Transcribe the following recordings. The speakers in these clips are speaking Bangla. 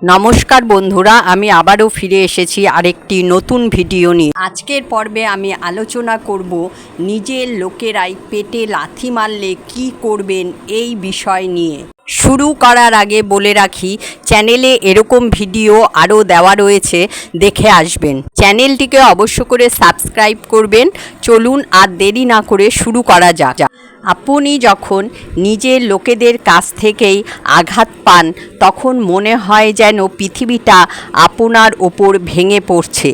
নমস্কার বন্ধুরা, আমি আবারও ফিরে এসেছি আরেকটি নতুন ভিডিও নিয়ে। আজকের পর্বে আমি আলোচনা করব নিজের লোকেরাই পেটে লাথি মারলে কি করবেন এই বিষয় নিয়ে। শুরু করার আগে বলে রাখি, চ্যানেলে এরকম ভিডিও আরও দেওয়া রয়েছে, দেখে আসবেন। চ্যানেলটিকে অবশ্য করে সাবস্ক্রাইব করবেন। চলুন আর দেরি না করে শুরু করা যাক। আপনি যখন নিজের লোকেদের কাছ থেকেই আঘাত পান তখন মনে হয় যেন পৃথিবীটা আপনার ওপর ভেঙে পড়ছে।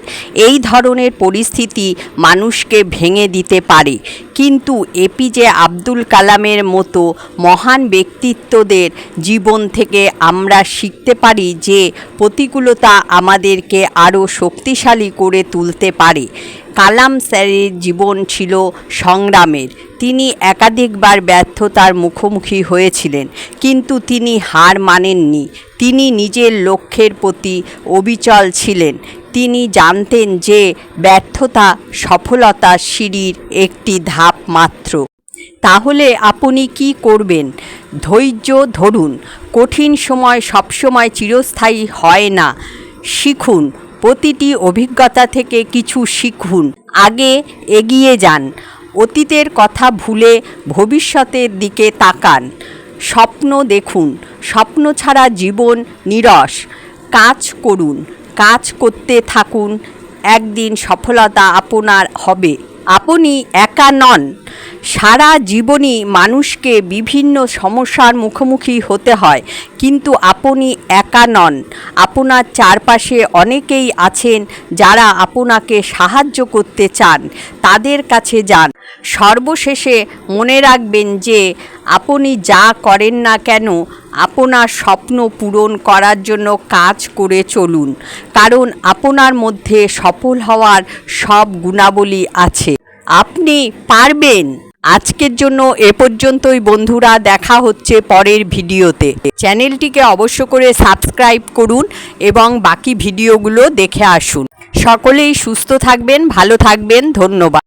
এই ধরনের পরিস্থিতি মানুষকে ভেঙে দিতে পারে, কিন্তু এপিজে আব্দুল কালামের মতো মহান ব্যক্তিত্বদের জীবন থেকে আমরা শিখতে পারি যে প্রতিকূলতা আমাদেরকে আরও শক্তিশালী করে তুলতে পারে। কালাম স্যারের জীবন ছিল সংগ্রামের। তিনি একাধিকবার ব্যর্থতার মুখোমুখি হয়েছিলেন, কিন্তু তিনি হার মানেননি। তিনি নিজের লক্ষ্যের প্রতি অবিচল ছিলেন। তিনি জানতেন যে ব্যর্থতা সফলতার সিঁড়ির একটি ধাপ মাত্র। তাহলে আপনি কি করবেন? ধৈর্য ধরুন। কঠিন সময় সবসময় চিরস্থায়ী হয় না। শিখুন, প্রতিটি অভিজ্ঞতা থেকে কিছু শিখুন। আগে এগিয়ে যান। অতীতের কথা ভুলে ভবিষ্যতের দিকে তাকান। স্বপ্ন দেখুন। স্বপ্ন ছাড়া জীবন নীরস। কাজ করুন, কাজ করতে থাকুন। একদিন সফলতা আপনার হবে। আপনি একা নন। সারা জীবনই মানুষকে বিভিন্ন সমস্যার মুখোমুখি হতে হয়, কিন্তু আপনি একা নন। আপনার চারপাশে অনেকেই আছেন যারা আপনাকে সাহায্য করতে চান। তাদের কাছে যান। সর্বশেষে মনে রাখবেন যে আপনি যা করেন না কেন, আপনার স্বপ্ন পূরণ করার জন্য কাজ করে চলুন, কারণ আপনার মধ্যে সফল হওয়ার সব গুণাবলী আছে। আপনি পারবেন। আজকের জন্য এ পর্যন্তই বন্ধুরা, দেখা হচ্ছে পরের ভিডিওতে। চ্যানেলটিকে অবশ্য করে সাবস্ক্রাইব করুন এবং বাকি ভিডিওগুলো দেখে আসুন। সকলেই সুস্থ থাকবেন, ভালো থাকবেন। ধন্যবাদ।